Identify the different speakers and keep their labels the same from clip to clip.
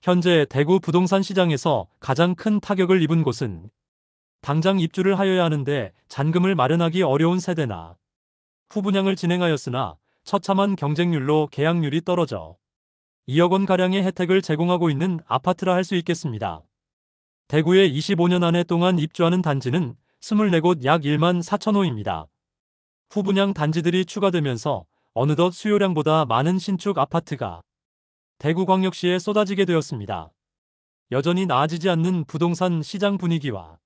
Speaker 1: 현재 대구 부동산 시장에서 가장 큰 타격을 입은 곳은 당장 입주를 하여야 하는데 잔금을 마련하기 어려운 세대나 후분양을 진행하였으나 처참한 경쟁률로 계약률이 떨어져 2억 원가량의 혜택을 제공하고 있는 아파트라 할 수 있겠습니다. 대구에 25년 안에 동안 입주하는 단지는 24곳 약 1만 4천 호입니다. 후분양 단지들이 추가되면서 어느덧 수요량보다 많은 신축 아파트가 대구광역시에 쏟아지게 되었습니다. 여전히 나아지지 않는 부동산 시장 분위기와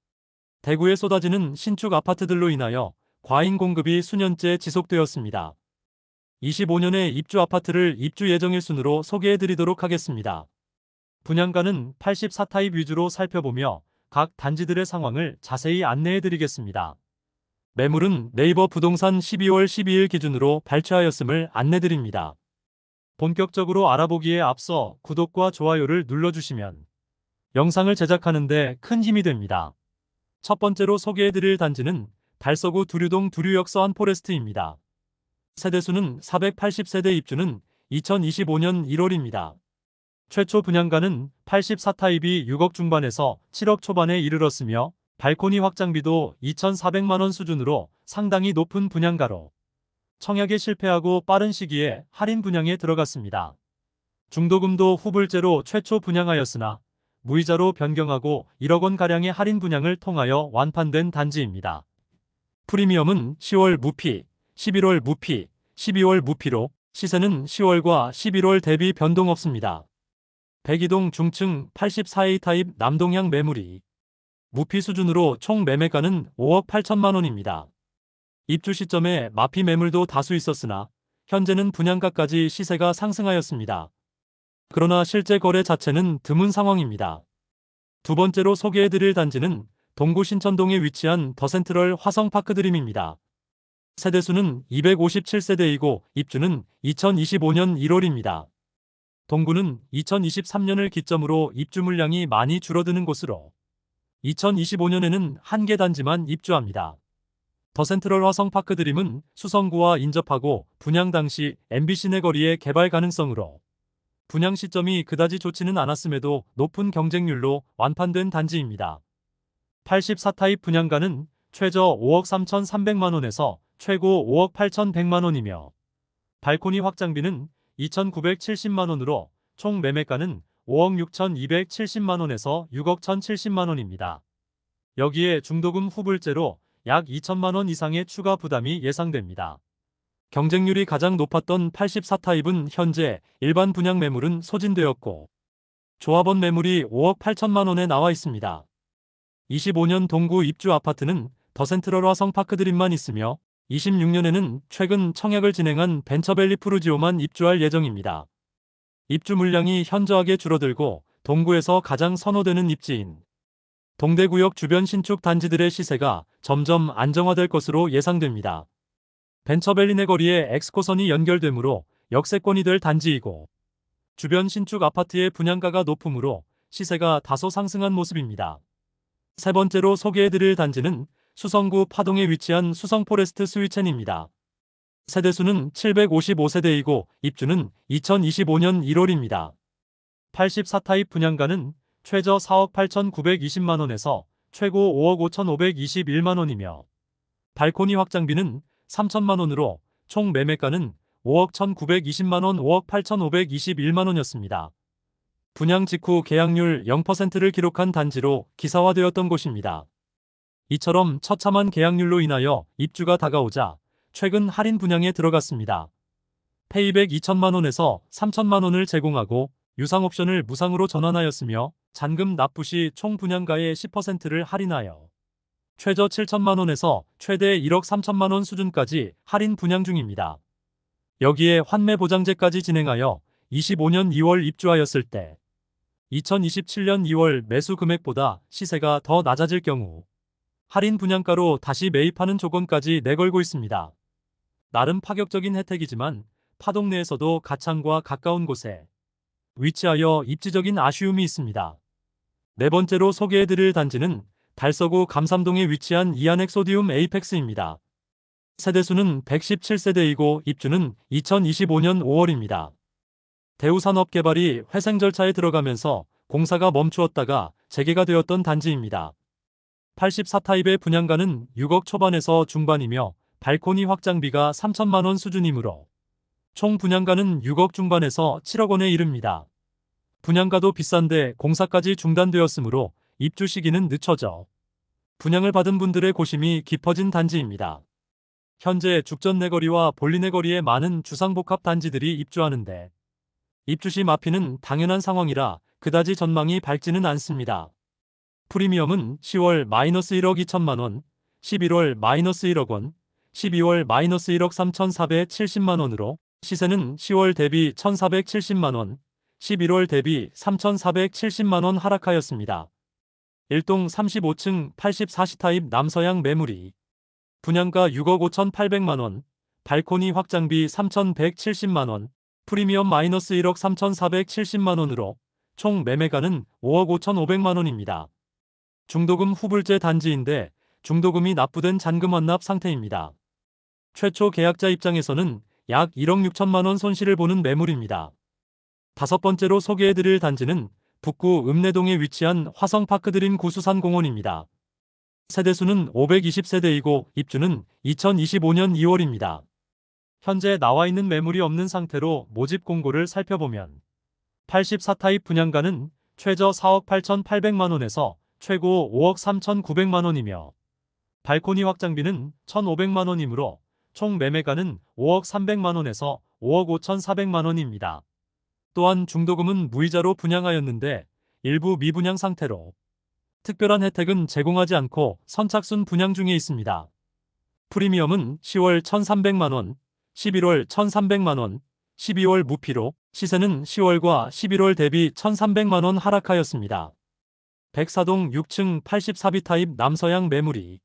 Speaker 1: 대구에 쏟아지는 신축 아파트들로 인하여 과잉 공급이 수년째 지속되었습니다. 25년의 입주 아파트를 입주 예정일 순으로 소개해드리도록 하겠습니다. 분양가는 84타입 위주로 살펴보며 각 단지들의 상황을 자세히 안내해드리겠습니다. 매물은 네이버 부동산 12월 12일 기준으로 발췌하였음을 안내드립니다. 본격적으로 알아보기에 앞서 구독과 좋아요를 눌러주시면 영상을 제작하는 데 큰 힘이 됩니다. 첫 번째로 소개해드릴 단지는 달서구 두류동 두류역 서한포레스트입니다. 세대수는 480세대, 입주는 2025년 1월입니다. 최초 분양가는 84타입이 6억 중반에서 7억 초반에 이르렀으며 발코니 확장비도 2,400만원 수준으로 상당히 높은 분양가로 청약에 실패하고 빠른 시기에 할인 분양에 들어갔습니다. 중도금도 후불제로 최초 분양하였으나 무이자로 변경하고 1억 원가량의 할인 분양을 통하여 완판된 단지입니다. 프리미엄은 10월 무피, 11월 무피, 12월 무피로 시세는 10월과 11월 대비 변동 없습니다. 백이동 중층 84A 타입 남동향 매물이 무피 수준으로 총 매매가는 5억 8천만 원입니다. 입주 시점에 마피 매물도 다수 있었으나 현재는 분양가까지 시세가 상승하였습니다. 그러나 실제 거래 자체는 드문 상황입니다. 두 번째로 소개해드릴 단지는 동구 신천동에 위치한 더센트럴 화성파크드림입니다. 세대수는 257세대이고 입주는 2025년 1월입니다. 동구는 2023년을 기점으로 입주 물량이 많이 줄어드는 곳으로 2025년에는 한 개 단지만 입주합니다. 더센트럴 화성파크드림은 수성구와 인접하고 분양 당시 MBC 내거리의 개발 가능성으로 분양 시점이 그다지 좋지는 않았음에도 높은 경쟁률로 완판된 단지입니다. 84타입 분양가는 최저 5억 3,300만원에서 최고 5억 8,100만원이며 발코니 확장비는 2,970만원으로 총 매매가는 5억 6,270만원에서 6억 1,070만원입니다. 여기에 중도금 후불제로 약 2천만원 이상의 추가 부담이 예상됩니다. 경쟁률이 가장 높았던 84타입은 현재 일반 분양 매물은 소진되었고 조합원 매물이 5억 8천만원에 나와 있습니다. 25년 동구 입주 아파트는 더센트럴 화성파크드림만 있으며 26년에는 최근 청약을 진행한 벤처밸리 푸르지오만 입주할 예정입니다. 입주 물량이 현저하게 줄어들고 동구에서 가장 선호되는 입지인 동대구역 주변 신축 단지들의 시세가 점점 안정화될 것으로 예상됩니다. 벤처밸리 내거리에 엑스코선이 연결되므로 역세권이 될 단지이고 주변 신축 아파트의 분양가가 높으므로 시세가 다소 상승한 모습입니다. 세 번째로 소개해드릴 단지는 수성구 파동에 위치한 수성포레스트 스위첸입니다. 세대수는 755세대이고 입주는 2025년 1월입니다. 84타입 분양가는 최저 4억 8,920만원에서 최고 5억 5,521만원이며 발코니 확장비는 3천만원으로 총 매매가는 5억 1,920만원, 5억 8,521만원이었습니다. 분양 직후 계약률 0%를 기록한 단지로 기사화되었던 곳입니다. 이처럼 처참한 계약률로 인하여 입주가 다가오자 최근 할인 분양에 들어갔습니다. 페이백 2천만원에서 3천만원을 제공하고 유상 옵션을 무상으로 전환하였으며 잔금 납부 시 총 분양가의 10%를 할인하여 최저 7천만원에서 최대 1억 3천만원 수준까지 할인 분양 중입니다. 여기에 환매보장제까지 진행하여 25년 2월 입주하였을 때 2027년 2월 매수 금액보다 시세가 더 낮아질 경우 할인 분양가로 다시 매입하는 조건까지 내걸고 있습니다. 나름 파격적인 혜택이지만 파동 내에서도 가창과 가까운 곳에 위치하여 입지적인 아쉬움이 있습니다. 네 번째로 소개해드릴 단지는 달서구 감삼동에 위치한 이안엑 소디움 에이펙스입니다. 세대수는 117세대이고 입주는 2025년 5월입니다. 대우산업개발이 회생 절차에 들어가면서 공사가 멈추었다가 재개가 되었던 단지입니다. 84타입의 분양가는 6억 초반에서 중반이며 발코니 확장비가 3천만 원 수준이므로 총 분양가는 6억 중반에서 7억 원에 이릅니다. 분양가도 비싼데 공사까지 중단되었으므로 입주 시기는 늦춰져 분양을 받은 분들의 고심이 깊어진 단지입니다. 현재 죽전 내거리와 볼리 내거리에 많은 주상복합 단지들이 입주하는데 입주 시 마피는 당연한 상황이라 그다지 전망이 밝지는 않습니다. 프리미엄은 10월 -1억 2천만 원, 11월 -1억 원, 12월 -1억 3,470만 원으로 시세는 10월 대비 1,470만 원, 11월 대비 3,470만 원 하락하였습니다. 1동 35층 84시 타입 남서양 매물이 분양가 6억 5,800만 원, 발코니 확장비 3,170만 원, 프리미엄 -1억 3,470만 원으로 총 매매가는 5억 5,500만 원입니다. 중도금 후불제 단지인데 중도금이 납부된 잔금 완납 상태입니다. 최초 계약자 입장에서는 약 1억 6천만 원 손실을 보는 매물입니다. 다섯 번째로 소개해드릴 단지는 북구 읍내동에 위치한 화성파크드림 구수산공원입니다. 세대수는 520세대이고 입주는 2025년 2월입니다. 현재 나와 있는 매물이 없는 상태로 모집 공고를 살펴보면 84타입 분양가는 최저 4억 8,800만 원에서 최고 5억 3,900만 원이며 발코니 확장비는 1,500만 원이므로 총 매매가는 5억 300만 원에서 5억 5,400만 원입니다. 또한 중도금은 무이자로 분양하였는데 일부 미분양 상태로 특별한 혜택은 제공하지 않고 선착순 분양 중에 있습니다. 프리미엄은 10월 1,300만 원, 11월 1,300만 원, 12월 무피로 시세는 10월과 11월 대비 1,300만 원 하락하였습니다. 백사동 6층 84비 타입 남서양 매물이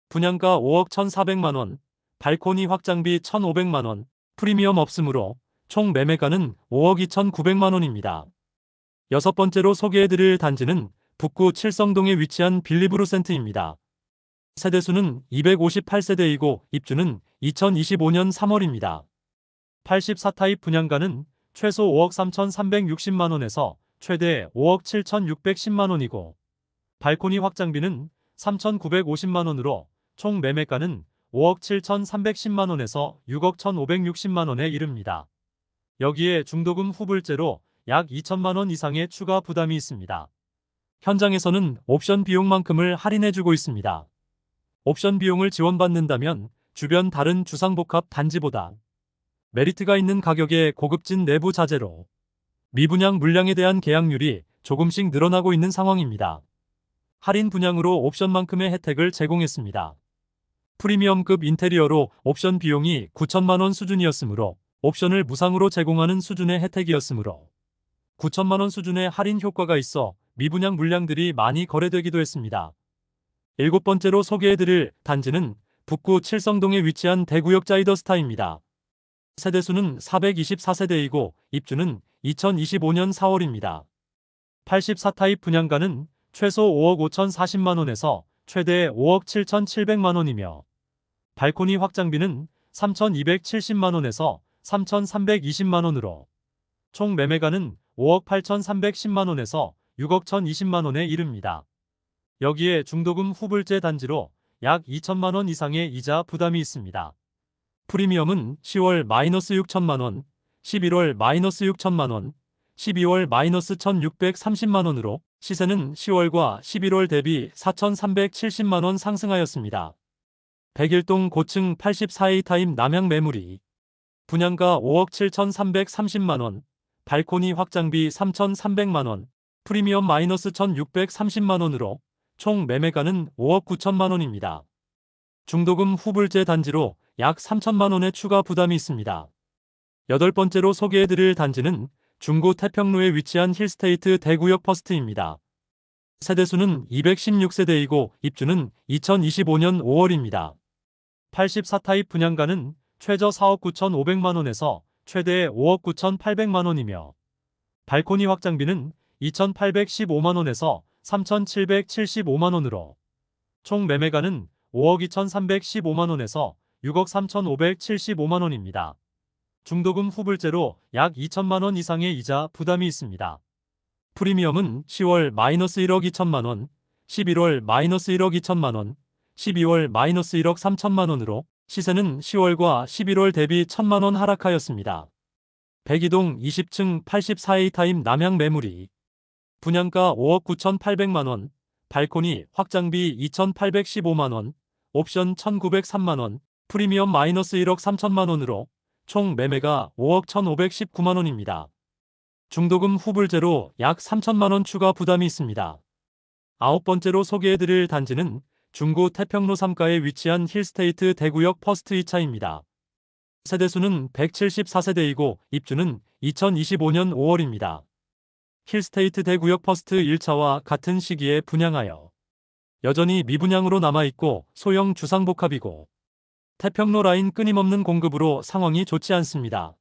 Speaker 1: 분양가 5억 1,400만 원, 발코니 확장비 1,500만 원, 프리미엄 없으므로 총 매매가는 5억 2,900만 원입니다. 여섯 번째로 소개해드릴 단지는 북구 칠성동에 위치한 빌리브루센트입니다. 세대수는 258세대이고 입주는 2025년 3월입니다. 84타입 분양가는 최소 5억 3,360만 원에서 최대 5억 7,610만 원이고 발코니 확장비는 3,950만 원으로 총 매매가는 5억 7,310만 원에서 6억 1,560만 원에 이릅니다. 여기에 중도금 후불제로 약 2천만 원 이상의 추가 부담이 있습니다. 현장에서는 옵션 비용만큼을 할인해주고 있습니다. 옵션 비용을 지원받는다면 주변 다른 주상복합 단지보다 메리트가 있는 가격의 고급진 내부 자재로 미분양 물량에 대한 계약률이 조금씩 늘어나고 있는 상황입니다. 할인 분양으로 옵션만큼의 혜택을 제공했습니다. 프리미엄급 인테리어로 옵션 비용이 9천만 원 수준이었으므로 옵션을 무상으로 제공하는 수준의 혜택이었으므로 9천만 원 수준의 할인 효과가 있어 미분양 물량들이 많이 거래되기도 했습니다. 일곱 번째로 소개해드릴 단지는 북구 칠성동에 위치한 대구역 자이더스타입니다. 세대수는 424세대이고 입주는 2025년 4월입니다. 84타입 분양가는 최소 5억 5,040만 원에서 최대 5억 7,700만 원이며 발코니 확장비는 3,270만 원에서 3,320만 원으로 총 매매가는 5억 8,310만 원에서 6억 1,020만 원에 이릅니다. 여기에 중도금 후불제 단지로 약 2천만 원 이상의 이자 부담이 있습니다. 프리미엄은 10월 -6천만 원, 11월 -6천만 원, 12월 -1,630만 원으로 시세는 10월과 11월 대비 4,370만 원 상승하였습니다. 101동 고층 84A 타입 남양 매물이 분양가 5억 7,330만 원, 발코니 확장비 3,300만 원, 프리미엄 -1,630만 원으로 총 매매가는 5억 9천만 원입니다. 중도금 후불제 단지로 약 3천만 원의 추가 부담이 있습니다. 여덟 번째로 소개해드릴 단지는 중구 태평로에 위치한 힐스테이트 대구역 퍼스트입니다. 세대수는 216세대이고 입주는 2025년 5월입니다. 84타입 분양가는 최저 4억 9,500만 원에서 최대 5억 9,800만 원이며 발코니 확장비는 2,815만 원에서 3,775만 원으로 총 매매가는 5억 2,315만 원에서 6억 3,575만 원입니다. 중도금 후불제로 약 2천만 원 이상의 이자 부담이 있습니다. 프리미엄은 10월 -1억 2천만 원, 11월 -1억 2천만 원, 12월 -1억 3천만 원으로 시세는 10월과 11월 대비 1천만 원 하락하였습니다. 백이동 20층 84A 타임 남향 매물이 분양가 5억 9,800만 원, 발코니 확장비 2,815만 원, 옵션 1,903만 원, 프리미엄 -1억 3천만 원으로 총 매매가 5억 1,519만 원입니다. 중도금 후불제로 약 3천만 원 추가 부담이 있습니다. 아홉 번째로 소개해드릴 단지는 중구 태평로 3가에 위치한 힐스테이트 대구역 퍼스트 2차입니다. 세대수는 174세대이고 입주는 2025년 5월입니다. 힐스테이트 대구역 퍼스트 1차와 같은 시기에 분양하여 여전히 미분양으로 남아있고 소형 주상복합이고 태평로 라인 끊임없는 공급으로 상황이 좋지 않습니다.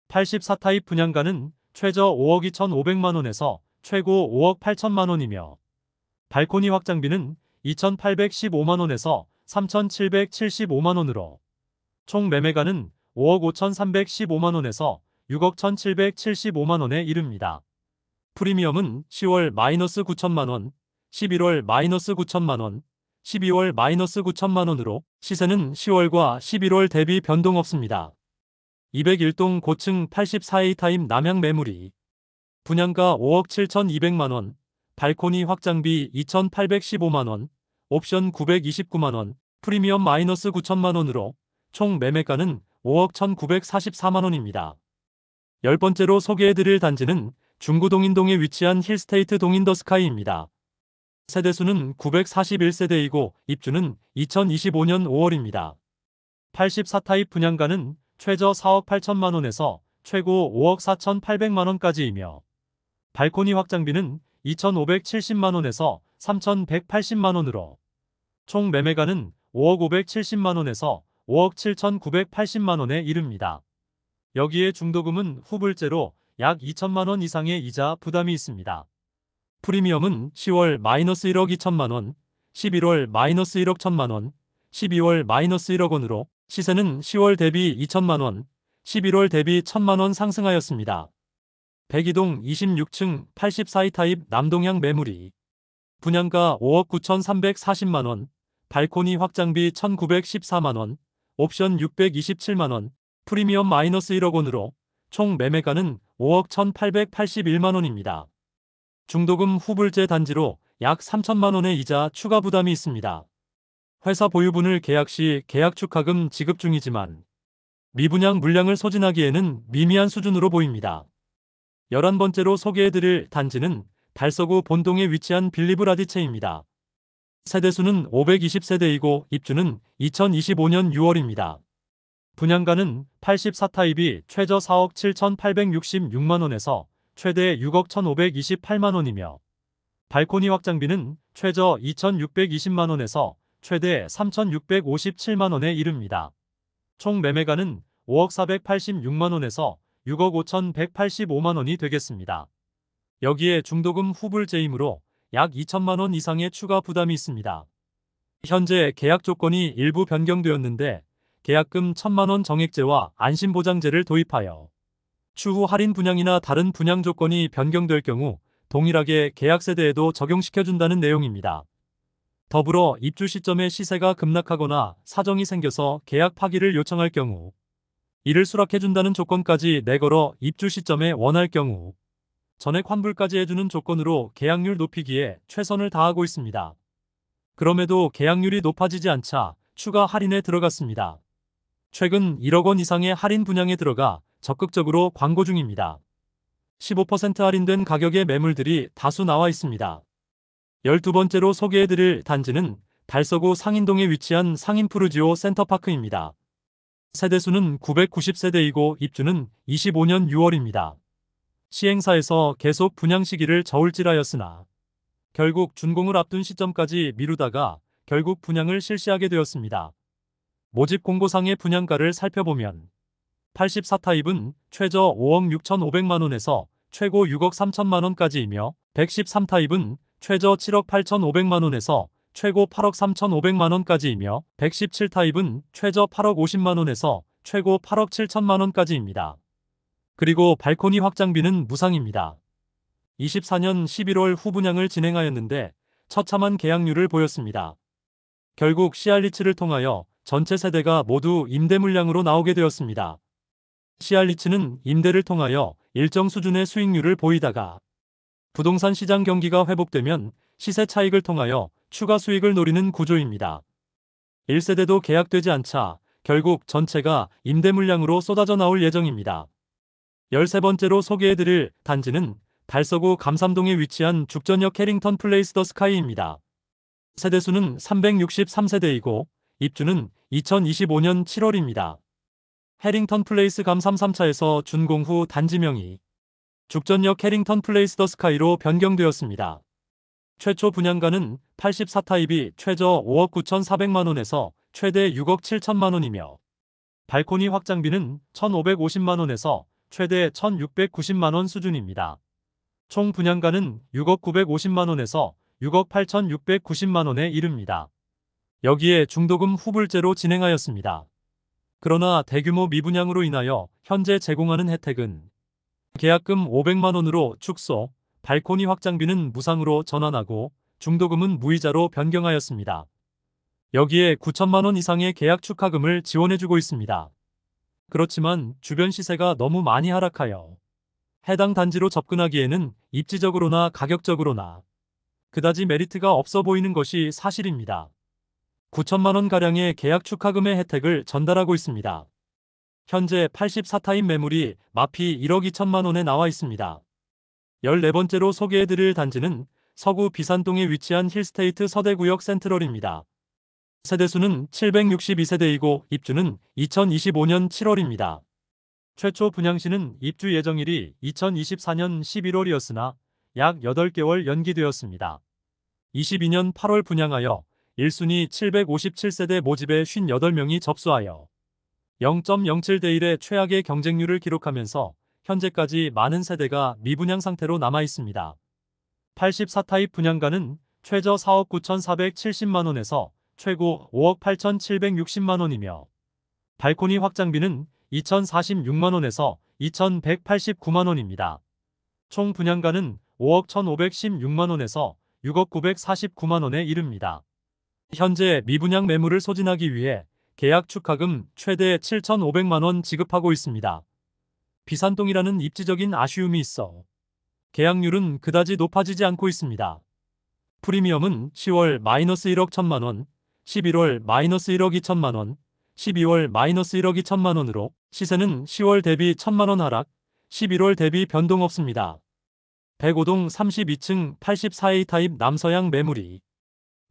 Speaker 1: 84타입 분양가는 최저 5억 2,500만 원에서 최고 5억 8천만 원이며 발코니 확장비는 2,815만 원에서 3,775만 원으로 총 매매가는 5억 5,315만 원에서 6억 1,775만 원에 이릅니다. 프리미엄은 10월 -9천만 원, 11월 -9천만 원, 12월 -9천만 원으로 시세는 10월과 11월 대비 변동 없습니다. 201동 고층 84A 타임 남향 매물이 분양가 5억 7,200만 원, 발코니 확장비 2,815만 원, 옵션 929만 원, 프리미엄 -9천만 원으로 총 매매가는 5억 1,944만 원입니다. 열 번째로 소개해드릴 단지는 중구 동인동에 위치한 힐스테이트 동인더스카이입니다. 세대수는 941세대이고 입주는 2025년 5월입니다. 84타입 분양가는 최저 4억 8천만 원에서 최고 5억 4,800만 원까지이며 발코니 확장비는 2,570만 원에서 3,180만 원으로 총 매매가는 5억 570만 원에서 5억 7,980만 원에 이릅니다. 여기에 중도금은 후불제로 약 2천만 원 이상의 이자 부담이 있습니다. 프리미엄은 10월 -1억 2천만 원, 11월 -1억 1천만 원, 12월 -1억 원으로 시세는 10월 대비 2천만 원, 11월 대비 1천만 원 상승하였습니다. 백이동 26층 84이 타입 남동향 매물이 분양가 5억 9,340만 원, 발코니 확장비 1,914만 원, 옵션 627만 원, 프리미엄 -1억 원으로 총 매매가는 5억 1,881만 원입니다. 중도금 후불제 단지로 약 3천만 원의 이자 추가 부담이 있습니다. 회사 보유분을 계약 시 계약 축하금 지급 중이지만 미분양 물량을 소진하기에는 미미한 수준으로 보입니다. 11번째로 소개해드릴 단지는 달서구 본동에 위치한 빌리브 라디체입니다. 세대수는 520세대이고 입주는 2025년 6월입니다. 분양가는 84타입이 최저 4억 7,866만 원에서 최대 6억 1,528만 원이며 발코니 확장비는 최저 2,620만 원에서 최대 3,657만 원에 이릅니다. 총 매매가는 5억 486만 원에서 6억 5,185만 원이 되겠습니다. 여기에 중도금 후불제이므로 약 2천만 원 이상의 추가 부담이 있습니다. 현재 계약 조건이 일부 변경되었는데 계약금 1천만 원 정액제와 안심보장제를 도입하여 추후 할인 분양이나 다른 분양 조건이 변경될 경우 동일하게 계약 세대에도 적용시켜준다는 내용입니다. 더불어 입주 시점에 시세가 급락하거나 사정이 생겨서 계약 파기를 요청할 경우 이를 수락해준다는 조건까지 내걸어 입주 시점에 원할 경우 전액 환불까지 해주는 조건으로 계약률 높이기에 최선을 다하고 있습니다. 그럼에도 계약률이 높아지지 않자 추가 할인에 들어갔습니다. 최근 1억 원 이상의 할인 분양에 들어가 적극적으로 광고 중입니다. 15% 할인된 가격의 매물들이 다수 나와 있습니다. 12번째로 소개해드릴 단지는 달서구 상인동에 위치한 상인푸르지오 센터파크입니다. 세대수는 990세대이고 입주는 25년 6월입니다. 시행사에서 계속 분양 시기를 저울질하였으나 결국 준공을 앞둔 시점까지 미루다가 결국 분양을 실시하게 되었습니다. 모집 공고상의 분양가를 살펴보면 84타입은 최저 5억 6,500만 원에서 최고 6억 3천만 원까지이며 113타입은 최저 7억 8,500만 원에서 최고 8억 3,500만 원까지이며 117타입은 최저 8억 50만 원에서 최고 8억 7천만 원까지입니다. 그리고 발코니 확장비는 무상입니다. 24년 11월 후분양을 진행하였는데 처참한 계약률을 보였습니다. 결국 시알리츠를 통하여 전체 세대가 모두 임대 물량으로 나오게 되었습니다. 시알리츠는 임대를 통하여 일정 수준의 수익률을 보이다가 부동산 시장 경기가 회복되면 시세 차익을 통하여 추가 수익을 노리는 구조입니다. 1세대도 계약되지 않자 결국 전체가 임대 물량으로 쏟아져 나올 예정입니다. 13번째로 소개해드릴 단지는 달서구 감삼동에 위치한 죽전역 해링턴 플레이스 더 스카이입니다. 세대수는 363세대이고 입주는 2025년 7월입니다. 해링턴 플레이스 감삼 3차에서 준공 후 단지명이 죽전역 해링턴 플레이스 더 스카이로 변경되었습니다. 최초 분양가는 84타입이 최저 5억 9,400만 원에서 최대 6억 7천만 원이며 발코니 확장비는 1,550만 원에서 최대 1,690만 원 수준입니다. 총 분양가는 6억 950만 원에서 6억 8,690만 원에 이릅니다. 여기에 중도금 후불제로 진행하였습니다. 그러나 대규모 미분양으로 인하여 현재 제공하는 혜택은 계약금 500만 원으로 축소, 발코니 확장비는 무상으로 전환하고 중도금은 무이자로 변경하였습니다. 여기에 9천만 원 이상의 계약 축하금을 지원해주고 있습니다. 그렇지만 주변 시세가 너무 많이 하락하여 해당 단지로 접근하기에는 입지적으로나 가격적으로나 그다지 메리트가 없어 보이는 것이 사실입니다. 9천만 원가량의 계약 축하금의 혜택을 전달하고 있습니다. 현재 84타입 매물이 마피 1억 2천만 원에 나와 있습니다. 14번째로 소개해드릴 단지는 서구 비산동에 위치한 힐스테이트 서대구역 센트럴입니다. 세대수는 762세대이고 입주는 2025년 7월입니다. 최초 분양시는 입주 예정일이 2024년 11월이었으나 약 8개월 연기되었습니다. 22년 8월 분양하여 1순위 757세대 모집에 58명이 접수하여 0.07대 1의 최악의 경쟁률을 기록하면서 현재까지 많은 세대가 미분양 상태로 남아 있습니다. 84타입 분양가는 최저 4억 9,470만 원에서 최고 5억 8,760만 원이며 발코니 확장비는 2,046만 원에서 2,189만 원입니다. 총 분양가는 5억 1,516만 원에서 6억 949만 원에 이릅니다. 현재 미분양 매물을 소진하기 위해 계약 축하금 최대 7,500만 원 지급하고 있습니다. 비산동이라는 입지적인 아쉬움이 있어 계약률은 그다지 높아지지 않고 있습니다. 프리미엄은 10월 -1억 1천만 원, 11월 -1억 2천만 원, 12월 -1억 2천만 원으로 시세는 10월 대비 1천만 원 하락, 11월 대비 변동 없습니다. 105동 32층 84A 타입 남서양 매물이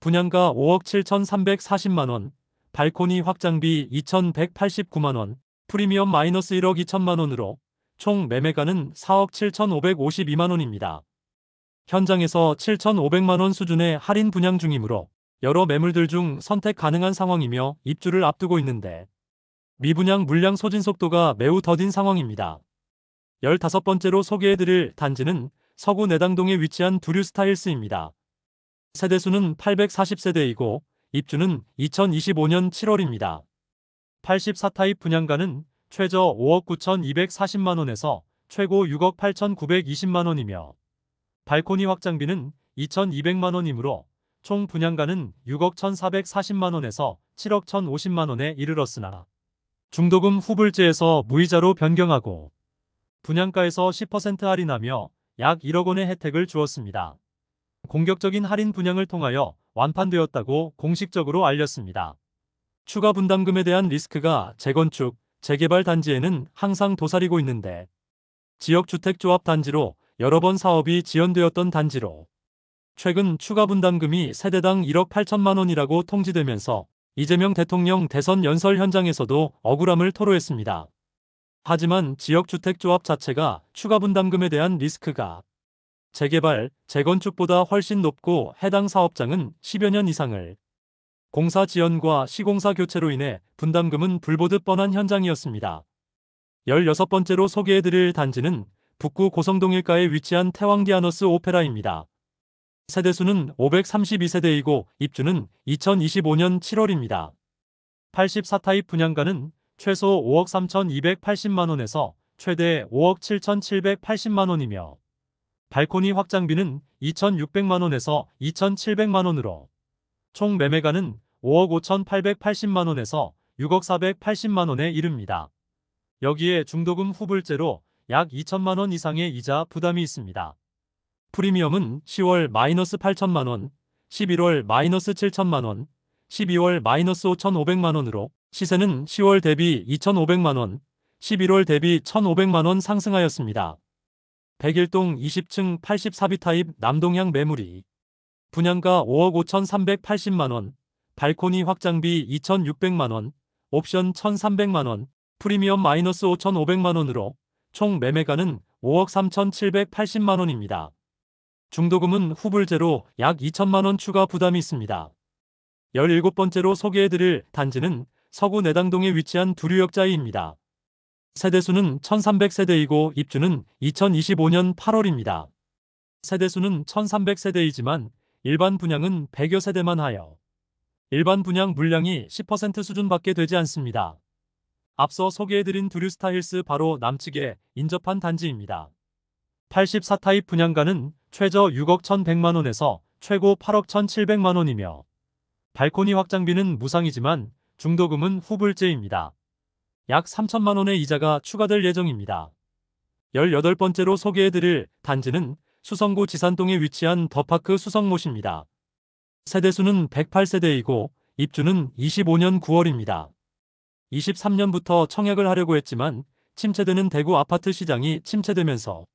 Speaker 1: 분양가 5억 7,340만 원, 발코니 확장비 2,189만 원, 프리미엄 -1억 2천만 원으로 총 매매가는 4억 7,552만 원입니다. 현장에서 7,500만 원 수준의 할인 분양 중이므로 여러 매물들 중 선택 가능한 상황이며 입주를 앞두고 있는데 미분양 물량 소진 속도가 매우 더딘 상황입니다. 15번째로 소개해드릴 단지는 서구 내당동에 위치한 두류스타일스입니다. 세대수는 840세대이고 입주는 2025년 7월입니다. 84타입 분양가는 최저 5억 9,240만 원에서 최고 6억 8,920만 원이며 발코니 확장비는 2,200만 원이므로 총 분양가는 6억 1,440만 원에서 7억 1,050만 원에 이르렀으나 중도금 후불제에서 무이자로 변경하고 분양가에서 10% 할인하며 약 1억 원의 혜택을 주었습니다. 공격적인 할인 분양을 통하여 완판되었다고 공식적으로 알렸습니다. 추가 분담금에 대한 리스크가 재건축, 재개발 단지에는 항상 도사리고 있는데 지역주택조합 단지로 여러 번 사업이 지연되었던 단지로 최근 추가 분담금이 세대당 1억 8천만 원이라고 통지되면서 이재명 대통령 대선 연설 현장에서도 억울함을 토로했습니다. 하지만 지역주택조합 자체가 추가 분담금에 대한 리스크가 재개발, 재건축보다 훨씬 높고 해당 사업장은 10여 년 이상을 공사 지연과 시공사 교체로 인해 분담금은 불보듯 뻔한 현장이었습니다. 16번째로 소개해드릴 단지는 북구 고성동일가에 위치한 태왕디아너스 오페라입니다. 세대수는 532세대이고 입주는 2025년 7월입니다. 84타입 분양가는 최소 5억 3,280만원에서 최대 5억 7,780만원이며 발코니 확장비는 2,600만원에서 2,700만원으로 총 매매가는 5억 5,880만원에서 6억 480만원에 이릅니다. 여기에 중도금 후불제로 약 2천만원 이상의 이자 부담이 있습니다. 프리미엄은 10월 마이너스 8천만원, 11월 마이너스 7천만원, 12월 마이너스 5,500만원으로 시세는 10월 대비 2,500만원, 11월 대비 1,500만원 상승하였습니다. 101동 20층 84비 타입 남동향 매물이 분양가 5억 5,380만원, 발코니 확장비 2,600만원, 옵션 1,300만원, 프리미엄 마이너스 5,500만원으로 총 매매가는 5억 3,780만원입니다. 중도금은 후불제로 약 2천만원 추가 부담이 있습니다. 17번째로 소개해드릴 단지는 서구 내당동에 위치한 두류역자이입니다. 세대수는 1,300세대이고 입주는 2025년 8월입니다. 세대수는 1,300세대이지만 일반 분양은 100여 세대만 하여 일반 분양 물량이 10% 수준밖에 되지 않습니다. 앞서 소개해드린 두류스타힐스 바로 남측에 인접한 단지입니다. 84타입 분양가는 최저 6억 1,100만원에서 최고 8억 1,700만원이며 발코니 확장비는 무상이지만 중도금은 후불제입니다. 약 3천만원의 이자가 추가될 예정입니다. 18번째로 소개해드릴 단지는 수성구 지산동에 위치한 더파크 수성못입니다. 세대수는 108세대이고 입주는 25년 9월입니다. 23년부터 청약을 하려고 했지만 침체되는 대구 아파트 시장이 침체되면서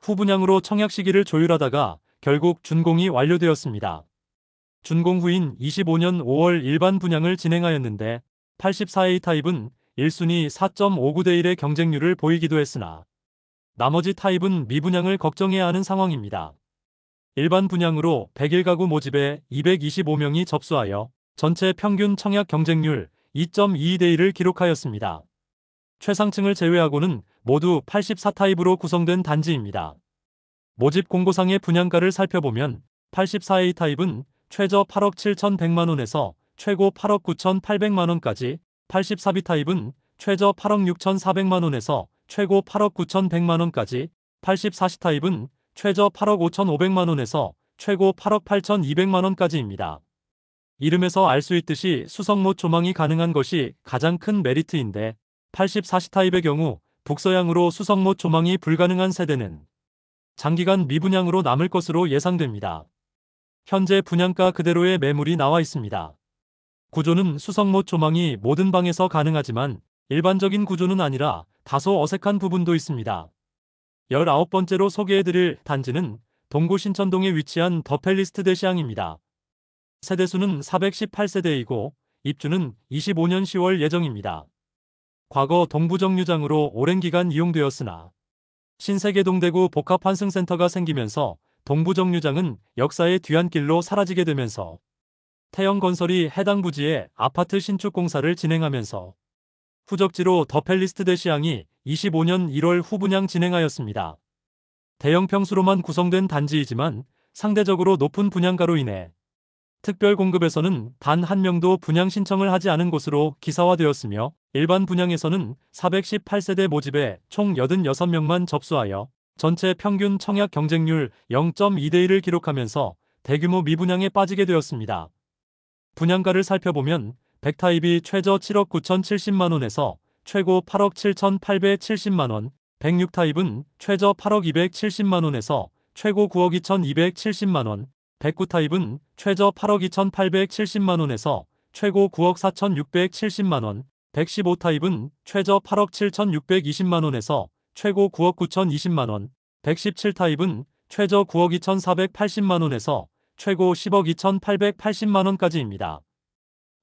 Speaker 1: 후분양으로 청약 시기를 조율하다가 결국 준공이 완료되었습니다. 준공 후인 25년 5월 일반 분양을 진행하였는데 84A 타입은 1순위 4.59대 1의 경쟁률을 보이기도 했으나 나머지 타입은 미분양을 걱정해야 하는 상황입니다. 일반 분양으로 101가구 모집에 225명이 접수하여 전체 평균 청약 경쟁률 2.22대 1을 기록하였습니다. 최상층을 제외하고는 모두 84타입으로 구성된 단지입니다. 모집 공고상의 분양가를 살펴보면 84A 타입은 최저 8억 7,100만원에서 최고 8억 9,800만원까지, 84B 타입은 최저 8억 6,400만원에서 최고 8억 9,100만원까지, 84C 타입은 최저 8억 5,500만원에서 최고 8억 8,200만원까지입니다. 이름에서 알 수 있듯이 수성못 조망이 가능한 것이 가장 큰 메리트인데 84C 타입의 경우 북서향으로 수성못 조망이 불가능한 세대는 장기간 미분양으로 남을 것으로 예상됩니다. 현재 분양가 그대로의 매물이 나와 있습니다. 구조는 수성못 조망이 모든 방에서 가능하지만 일반적인 구조는 아니라 다소 어색한 부분도 있습니다. 19번째로 소개해드릴 단지는 동구 신천동에 위치한 더팰리스트 대시항입니다. 세대수는 418세대이고 입주는 25년 10월 예정입니다. 과거 동부정류장으로 오랜 기간 이용되었으나 신세계동대구 복합환승센터가 생기면서 동부정류장은 역사의 뒤안길로 사라지게 되면서 태영건설이 해당 부지에 아파트 신축 공사를 진행하면서 후적지로 더팰리스트 대시항이 25년 1월 후분양 진행하였습니다. 대형 평수로만 구성된 단지이지만 상대적으로 높은 분양가로 인해 특별 공급에서는 단 한 명도 분양 신청을 하지 않은 곳으로 기사화되었으며 일반 분양에서는 418세대 모집에 총 86명만 접수하여 전체 평균 청약 경쟁률 0.2대 1을 기록하면서 대규모 미분양에 빠지게 되었습니다. 분양가를 살펴보면 100타입이 최저 7억 9,070만원에서 최고 8억 7,870만원, 106타입은 최저 8억 270만원에서 최고 9억 2,270만원, 109타입은 최저 8억 2,870만원에서 최고 9억 4,670만원, 115타입은 최저 8억 7,620만원에서 최고 9억 9,020만원, 117타입은 최저 9억 2,480만원에서 최고 10억 2,880만원까지입니다.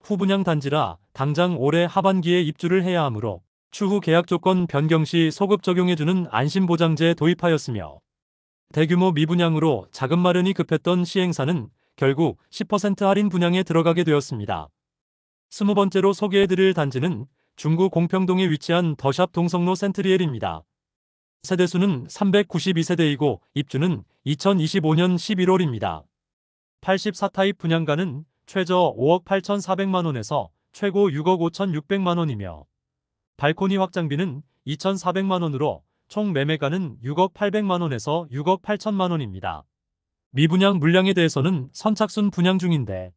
Speaker 1: 후분양 단지라 당장 올해 하반기에 입주를 해야 하므로 추후 계약 조건 변경 시 소급 적용해주는 안심보장제 도입하였으며 대규모 미분양으로 자금 마련이 급했던 시행사는 결국 10% 할인 분양에 들어가게 되었습니다. 20번째로 소개해드릴 단지는 중구 공평동에 위치한 더샵 동성로 센트리엘입니다. 세대수는 392세대이고 입주는 2025년 11월입니다. 84타입 분양가는 최저 5억 8,400만원에서 최고 6억 5,600만원이며 발코니 확장비는 2,400만 원으로 총 매매가는 6억 800만 원에서 6억 8천만 원입니다. 미분양 물량에 대해서는 선착순 분양 중인데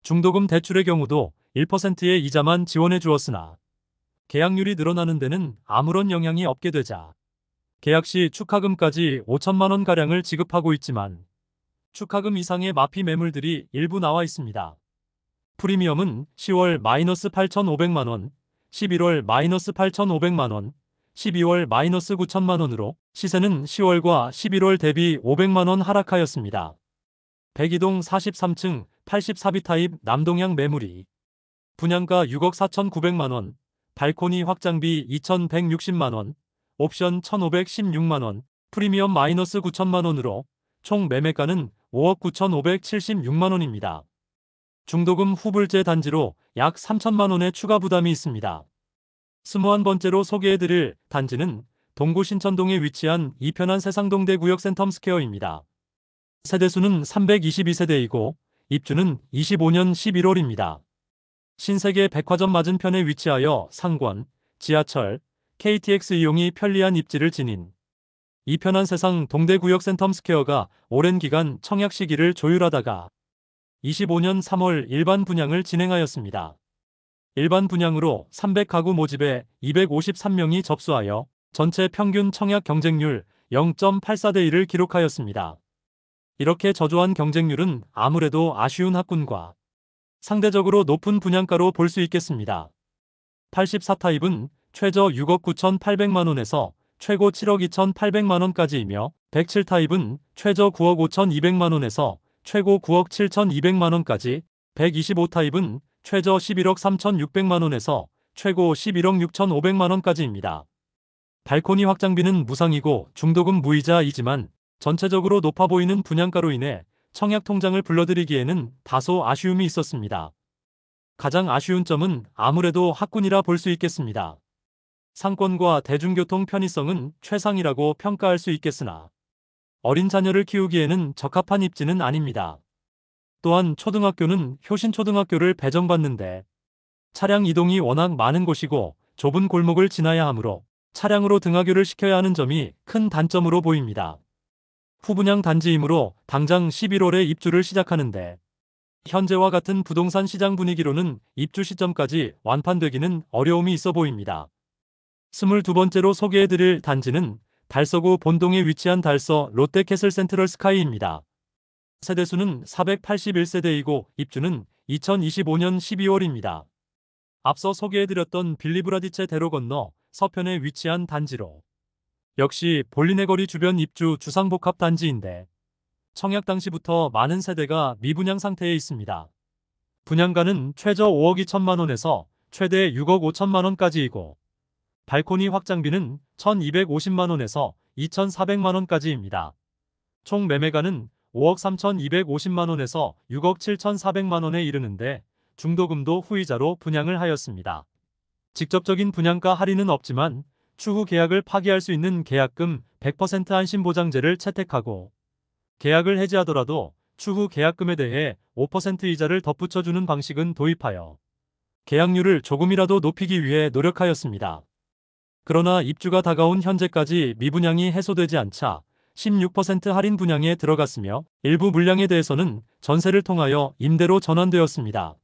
Speaker 1: 중도금 대출의 경우도 1%의 이자만 지원해 주었으나 계약률이 늘어나는 데는 아무런 영향이 없게 되자 계약 시 축하금까지 5천만 원가량을 지급하고 있지만 축하금 이상의 마피 매물들이 일부 나와 있습니다. 프리미엄은 10월 마이너스 8,500만 원, 11월 마이너스 8,500만 원, 12월 마이너스 9천만 원으로 시세는 10월과 11월 대비 500만 원 하락하였습니다. 102동 43층 84B 타입 남동향 매물이 분양가 6억 4,900만 원, 발코니 확장비 2,160만 원, 옵션 1,516만 원, 프리미엄 마이너스 9천만 원으로 총 매매가는 5억 9,576만 원입니다. 중도금 후불제 단지로 약 3천만 원의 추가 부담이 있습니다. 21번째로 소개해드릴 단지는 동구 신천동에 위치한 이편한 세상동대 구역 센텀스퀘어입니다. 세대수는 322세대이고 입주는 25년 11월입니다. 신세계 백화점 맞은편에 위치하여 상권, 지하철, KTX 이용이 편리한 입지를 지닌 이편한 세상 동대 구역 센텀스퀘어가 오랜 기간 청약 시기를 조율하다가 25년 3월 일반 분양을 진행하였습니다. 일반 분양으로 300가구 모집에 253명이 접수하여 전체 평균 청약 경쟁률 0.84대 1을 기록하였습니다. 이렇게 저조한 경쟁률은 아무래도 아쉬운 학군과 상대적으로 높은 분양가로 볼 수 있겠습니다. 84타입은 최저 6억 9,800만 원에서 최고 7억 2,800만 원까지이며 107타입은 최저 9억 5,200만 원에서 최고 9억 7,200만 원까지, 125타입은 최저 11억 3,600만 원에서 최고 11억 6,500만 원까지입니다. 발코니 확장비는 무상이고 중도금 무이자이지만 전체적으로 높아 보이는 분양가로 인해 청약 통장을 불러들이기에는 다소 아쉬움이 있었습니다. 가장 아쉬운 점은 아무래도 학군이라 볼 수 있겠습니다. 상권과 대중교통 편의성은 최상이라고 평가할 수 있겠으나 어린 자녀를 키우기에는 적합한 입지는 아닙니다. 또한 초등학교는 효신초등학교를 배정받는데 차량 이동이 워낙 많은 곳이고 좁은 골목을 지나야 하므로 차량으로 등하교를 시켜야 하는 점이 큰 단점으로 보입니다. 후분양 단지이므로 당장 11월에 입주를 시작하는데 현재와 같은 부동산 시장 분위기로는 입주 시점까지 완판되기는 어려움이 있어 보입니다. 22번째로 소개해드릴 단지는 달서구 본동에 위치한 달서 롯데캐슬 센트럴 스카이입니다. 세대수는 481세대이고 입주는 2025년 12월입니다. 앞서 소개해드렸던 빌리브라디체 대로 건너 서편에 위치한 단지로 역시 볼리네 거리 주변 입주 주상복합 단지인데 청약 당시부터 많은 세대가 미분양 상태에 있습니다. 분양가는 최저 5억 2천만 원에서 최대 6억 5천만 원까지이고 발코니 확장비는 1,250만 원에서 2,400만 원까지입니다. 총 매매가는 5억 3,250만 원에서 6억 7,400만 원에 이르는데 중도금도 후이자로 분양을 하였습니다. 직접적인 분양가 할인은 없지만 추후 계약을 파기할 수 있는 계약금 100% 안심보장제를 채택하고 계약을 해지하더라도 추후 계약금에 대해 5% 이자를 덧붙여주는 방식은 도입하여 계약률을 조금이라도 높이기 위해 노력하였습니다. 그러나 입주가 다가온 현재까지 미분양이 해소되지 않자 16% 할인 분양에 들어갔으며 일부 물량에 대해서는 전세를 통하여 임대로 전환되었습니다.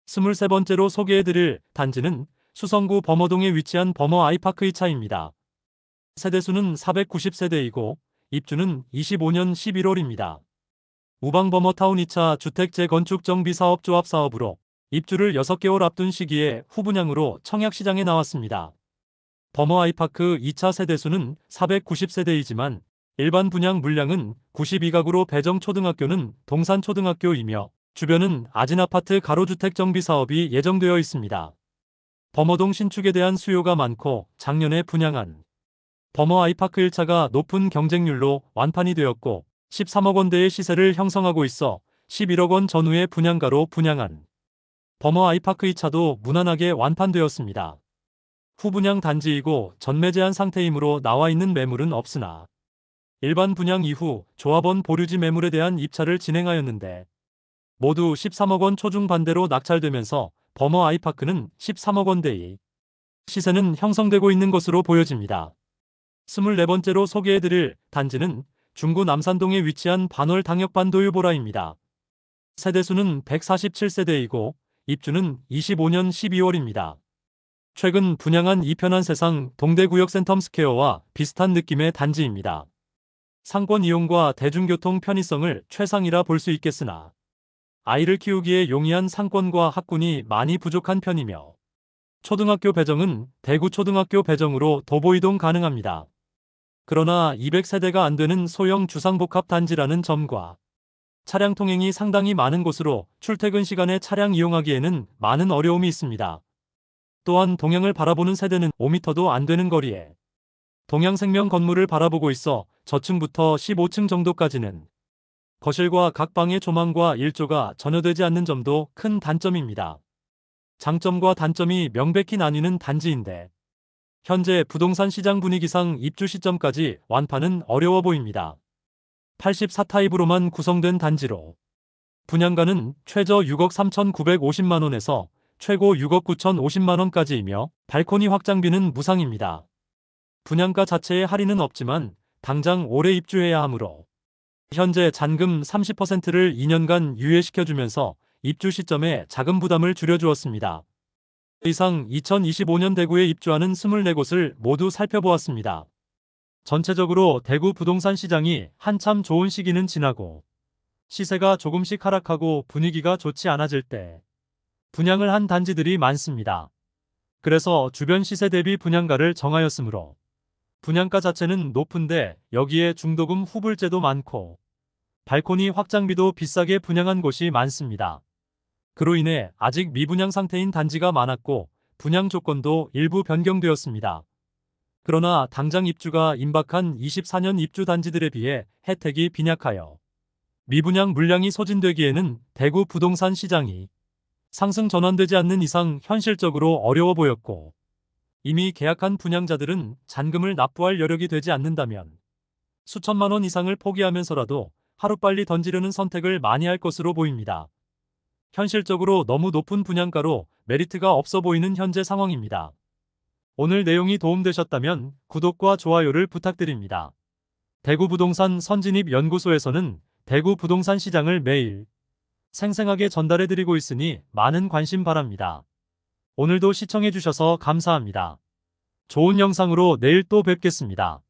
Speaker 1: 23번째로 소개해드릴 단지는 수성구 범어동에 위치한 범어 아이파크 2차입니다. 세대수는 490세대이고 입주는 25년 11월입니다. 우방범어타운 2차 주택 재건축 정비 사업 조합 사업으로 입주를 6개월 앞둔 시기에 후분양으로 청약시장에 나왔습니다. 범어 아이파크 2차 세대수는 490세대이지만 일반 분양 물량은 92가구로 배정 초등학교는 동산초등학교이며 주변은 아진아파트 가로주택 정비 사업이 예정되어 있습니다. 범어동 신축에 대한 수요가 많고 작년에 분양한 범어 아이파크 1차가 높은 경쟁률로 완판이 되었고 13억 원대의 시세를 형성하고 있어 11억 원 전후의 분양가로 분양한 범어 아이파크 2차도 무난하게 완판되었습니다. 후분양 단지이고 전매 제한 상태이므로 나와 있는 매물은 없으나 일반 분양 이후 조합원 보류지 매물에 대한 입찰을 진행하였는데 모두 13억 원 초중반대로 낙찰되면서 범어 아이파크는 13억 원대의 시세는 형성되고 있는 것으로 보여집니다. 24번째로 소개해드릴 단지는 중구 남산동에 위치한 반월 당역반도유보라입니다. 세대수는 147세대이고 입주는 25년 12월입니다. 최근 분양한 이편한 세상 동대구역 센텀스퀘어와 비슷한 느낌의 단지입니다. 상권 이용과 대중교통 편의성을 최상이라 볼 수 있겠으나 아이를 키우기에 용이한 상권과 학군이 많이 부족한 편이며 초등학교 배정은 대구 초등학교 배정으로 도보이동 가능합니다. 그러나 200세대가 안 되는 소형 주상복합 단지라는 점과 차량 통행이 상당히 많은 곳으로 출퇴근 시간에 차량 이용하기에는 많은 어려움이 있습니다. 또한 동양을 바라보는 세대는 5m도 안 되는 거리에 동양생명 건물을 바라보고 있어 저층부터 15층 정도까지는 거실과 각 방의 조망과 일조가 전혀 되지 않는 점도 큰 단점입니다. 장점과 단점이 명백히 나뉘는 단지인데 현재 부동산 시장 분위기상 입주 시점까지 완파는 어려워 보입니다. 84타입으로만 구성된 단지로 분양가는 최저 6억 3,950만원에서 최고 6억 9,050만원까지이며 발코니 확장비는 무상입니다. 분양가 자체에 할인은 없지만 당장 올해 입주해야 하므로 현재 잔금 30%를 2년간 유예시켜주면서 입주 시점에 자금 부담을 줄여주었습니다. 이상 2025년 대구에 입주하는 24곳을 모두 살펴보았습니다. 전체적으로 대구 부동산 시장이 한참 좋은 시기는 지나고 시세가 조금씩 하락하고 분위기가 좋지 않아질 때 분양을 한 단지들이 많습니다. 그래서 주변 시세 대비 분양가를 정하였으므로 분양가 자체는 높은데 여기에 중도금 후불제도 많고 발코니 확장비도 비싸게 분양한 곳이 많습니다. 그로 인해 아직 미분양 상태인 단지가 많았고 분양 조건도 일부 변경되었습니다. 그러나 당장 입주가 임박한 24년 입주 단지들에 비해 혜택이 빈약하여 미분양 물량이 소진되기에는 대구 부동산 시장이 상승 전환되지 않는 이상 현실적으로 어려워 보였고 이미 계약한 분양자들은 잔금을 납부할 여력이 되지 않는다면 수천만 원 이상을 포기하면서라도 하루빨리 던지려는 선택을 많이 할 것으로 보입니다. 현실적으로 너무 높은 분양가로 메리트가 없어 보이는 현재 상황입니다. 오늘 내용이 도움되셨다면 구독과 좋아요를 부탁드립니다. 대구 부동산 선진입 연구소에서는 대구 부동산 시장을 매일 생생하게 전달해드리고 있으니 많은 관심 바랍니다. 오늘도 시청해주셔서 감사합니다. 좋은 영상으로 내일 또 뵙겠습니다.